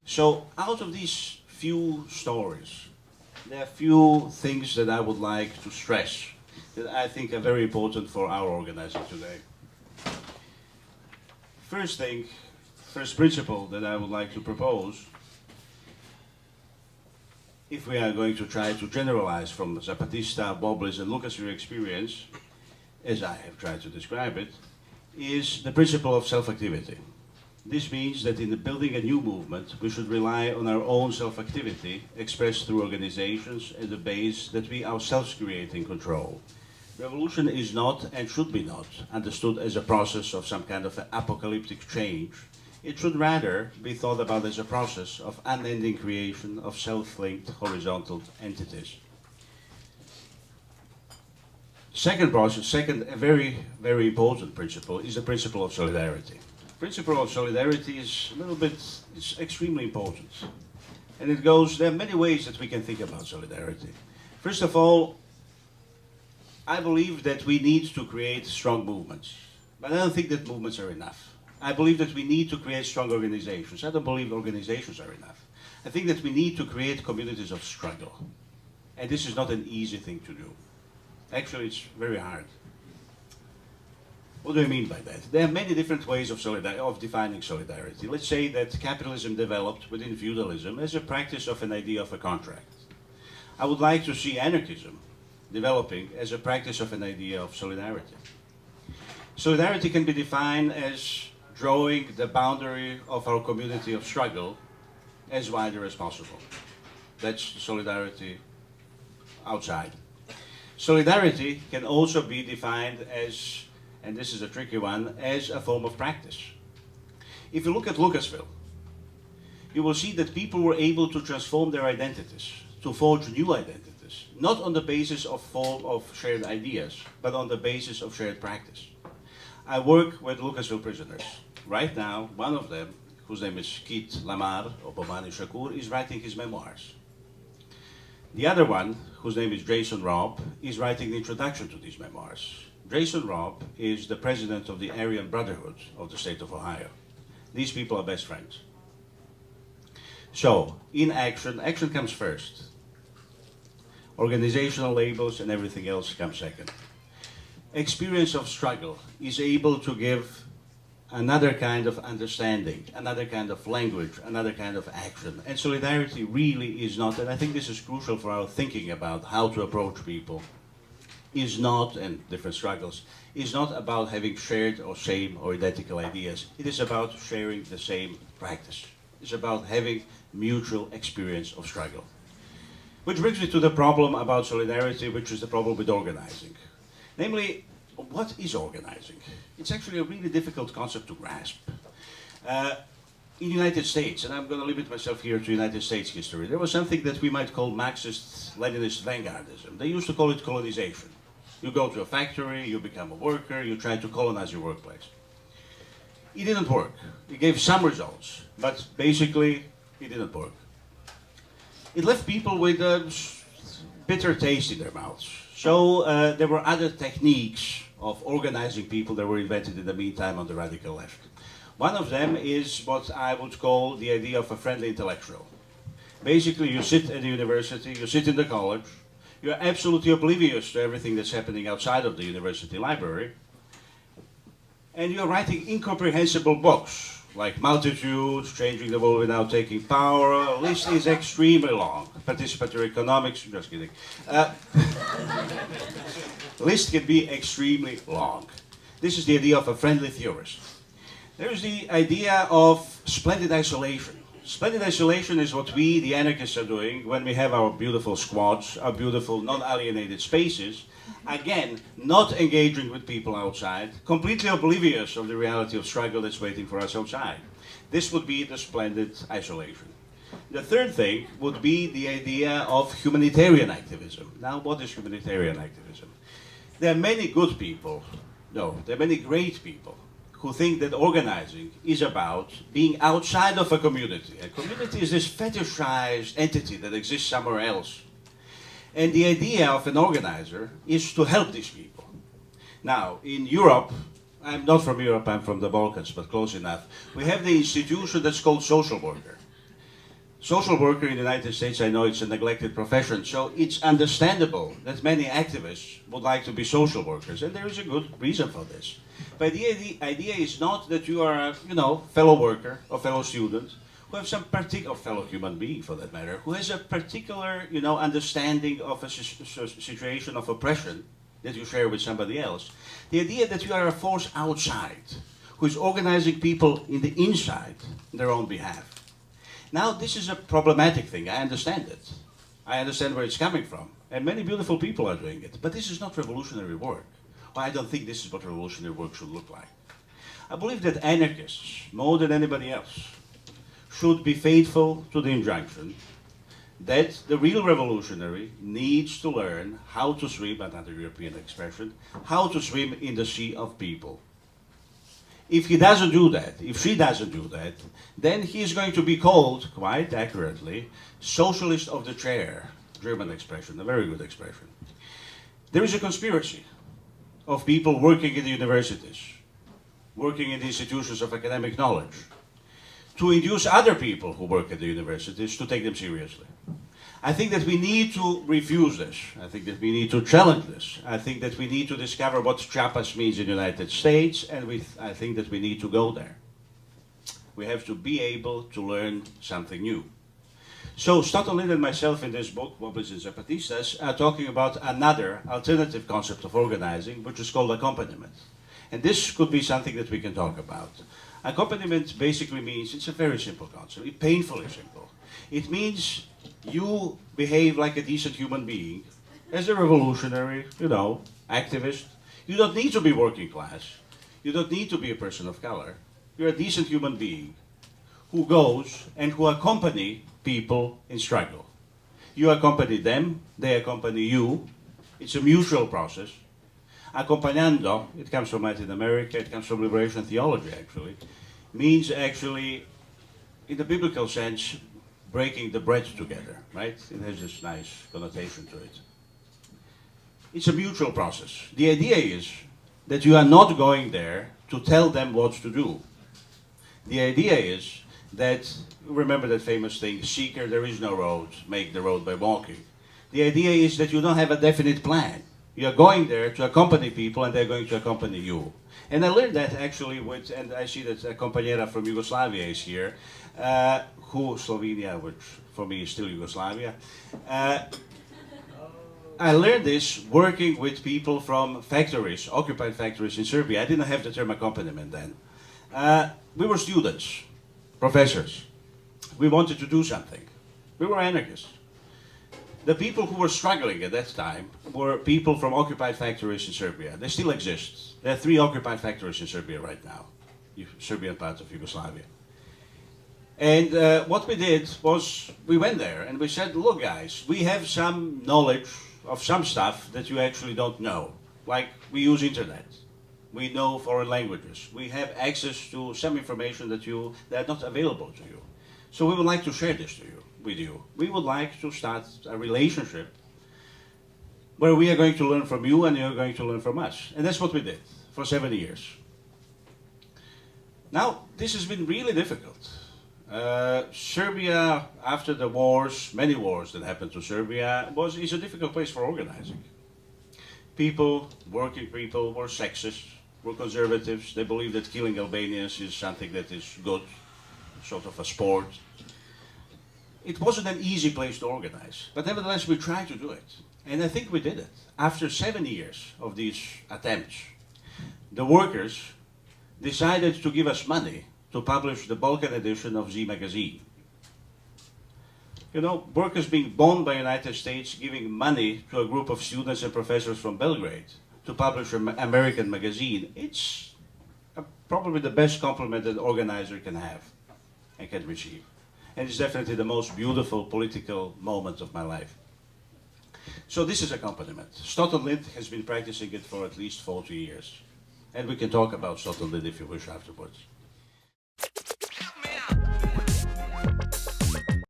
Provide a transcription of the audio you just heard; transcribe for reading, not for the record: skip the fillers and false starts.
So out of these few stories, there are few things that I would like to stress that I think are very important for our organizing today. First principle that I would like to propose, if we are going to try to generalize from the Zapatista, Wobblies and Lucasville experience, as I have tried to describe it, is the principle of self-activity. This means that in building a new movement, we should rely on our own self-activity expressed through organizations at the base that we ourselves create and control. Revolution is not and should be not understood as a process of some kind of apocalyptic change. It should rather be thought about as a process of unending creation of self-linked horizontal entities. Second, a very, very important principle is the principle of solidarity. The principle of solidarity is it's extremely important. And there are many ways that we can think about solidarity. First of all, I believe that we need to create strong movements. But I don't think that movements are enough. I believe that we need to create strong organizations. I don't believe organizations are enough. I think that we need to create communities of struggle. And this is not an easy thing to do. Actually, it's very hard. What do I mean by that? There are many different ways of defining solidarity. Let's say that capitalism developed within feudalism as a practice of an idea of a contract. I would like to see anarchism developing as a practice of an idea of solidarity. Solidarity can be defined as drawing the boundary of our community of struggle as wider as possible. That's solidarity outside. Solidarity can also be defined as, and this is a tricky one, as a form of practice. If you look at Lucasville, you will see that people were able to transform their identities, to forge new identities, not on the basis of shared ideas, but on the basis of shared practice. I work with Lucasville prisoners. Right now, one of them, whose name is Keith Lamar or Bobani Shakur, is writing his memoirs. The other one, whose name is Jason Robb, is writing the introduction to these memoirs. Jason Robb is the president of the Aryan Brotherhood of the state of Ohio. These people are best friends. So, in action comes first. Organizational labels and everything else comes second. Experience of struggle is able to give another kind of understanding, another kind of language, another kind of action. And solidarity really is not, and I think this is crucial for our thinking about how to approach people, is not, and different struggles, is not about having shared or same or identical ideas. It is about sharing the same practice. It's about having mutual experience of struggle. Which brings me to the problem about solidarity, which is the problem with organizing. Namely, what is organizing? It's actually a really difficult concept to grasp. In the United States, and I'm going to limit myself here to United States history, there was something that we might call Marxist-Leninist vanguardism. They used to call it colonization. You go to a factory, you become a worker, you try to colonize your workplace. It didn't work. It gave some results, but basically it didn't work. It left people with a bitter taste in their mouths. So there were other techniques of organizing people that were invented in the meantime on the radical left. One of them is what I would call the idea of a friendly intellectual. Basically, you sit at the university, you sit in the college, you're absolutely oblivious to everything that's happening outside of the university library, and you're writing incomprehensible books, like Multitudes, Changing the World Without Taking Power. The list is extremely long. Participatory economics, just kidding. The list can be extremely long. This is the idea of a friendly theorist. There's the idea of splendid isolation. Splendid isolation is what we, the anarchists, are doing when we have our beautiful squads, our beautiful non-alienated spaces. Again, not engaging with people outside, completely oblivious of the reality of struggle that's waiting for us outside. This would be the splendid isolation. The third thing would be the idea of humanitarian activism. Now, what is humanitarian activism? There are many good people, no, there are many great people who think that organizing is about being outside of a community. A community is this fetishized entity that exists somewhere else. And the idea of an organizer is to help these people. Now, in Europe, I'm not from Europe, I'm from the Balkans, but close enough, we have the institution that's called social worker. social worker in the United States, I know it's a neglected profession, so it's understandable that many activists would like to be social workers, and there is a good reason for this. But the idea is not that you are a fellow worker or fellow student who have some particular, fellow human being for that matter, who has a particular understanding of a situation of oppression that you share with somebody else. The idea that you are a force outside who is organizing people in the inside on their own behalf. Now, this is a problematic thing. I understand it. I understand where it's coming from. And many beautiful people are doing it. But this is not revolutionary work. Well, I don't think this is what revolutionary work should look like. I believe that anarchists, more than anybody else, should be faithful to the injunction that the real revolutionary needs to learn how to swim, another European expression, how to swim in the sea of people. If he doesn't do that, if she doesn't do that, then he is going to be called, quite accurately, socialist of the chair. German expression, a very good expression. There is a conspiracy of people working in the universities, working in the institutions of academic knowledge, to induce other people who work at the universities to take them seriously. I think that we need to refuse this. I think that we need to challenge this. I think that we need to discover what Chiapas means in the United States, and I think that we need to go there. We have to be able to learn something new. So Stotterlin and myself in this book, Wobblies and ZapatistasThis, are talking about another alternative concept of organizing, which is called accompaniment. And this could be something that we can talk about. Accompaniment basically means, it's a very simple concept, it's painfully simple. It means you behave like a decent human being, as a revolutionary, activist. You don't need to be working class. You don't need to be a person of color. You're a decent human being who goes and who accompany people in struggle. You accompany them, they accompany you. It's a mutual process. Accompagnando, it comes from Latin America, it comes from liberation theology actually, means actually, in the biblical sense, breaking the bread together, right? It has this nice connotation to it. It's a mutual process. The idea is that you are not going there to tell them what to do. The idea is that, remember that famous thing, seeker, there is no road, make the road by walking. The idea is that you don't have a definite plan. You are going there to accompany people and they're going to accompany you. And I learned that actually with, and I see that a compañera from Yugoslavia is here, Slovenia, which for me is still Yugoslavia. I learned this working with people from factories, occupied factories in Serbia. I didn't have the term accompaniment then. We were students, professors. We wanted to do something. We were anarchists. The people who were struggling at that time were people from occupied factories in Serbia. They still exist. There are 3 occupied factories in Serbia right now, Serbian part of Yugoslavia. And what we did was, we went there and we said, look guys, we have some knowledge of some stuff that you actually don't know. Like, we use internet. We know foreign languages. We have access to some information that are not available to you. So we would like to share this with you. We would like to start a relationship where we are going to learn from you and you're going to learn from us. And that's what we did for 7 years. Now, this has been really difficult. Serbia, after the wars, many wars that happened to Serbia, is a difficult place for organizing. People, working people, were sexist, were conservatives. They believed that killing Albanians is something that is good, sort of a sport. It wasn't an easy place to organize, but nevertheless we tried to do it. And I think we did it. After 7 years of these attempts, the workers decided to give us money to publish the Balkan edition of Z magazine. Workers being bombed by the United States, giving money to a group of students and professors from Belgrade to publish an American magazine. It's probably the best compliment that an organizer can have and can receive. And it's definitely the most beautiful political moment of my life. So this is accompaniment. Stotterlin has been practicing it for at least 40 years. And we can talk about Stotterlin if you wish afterwards.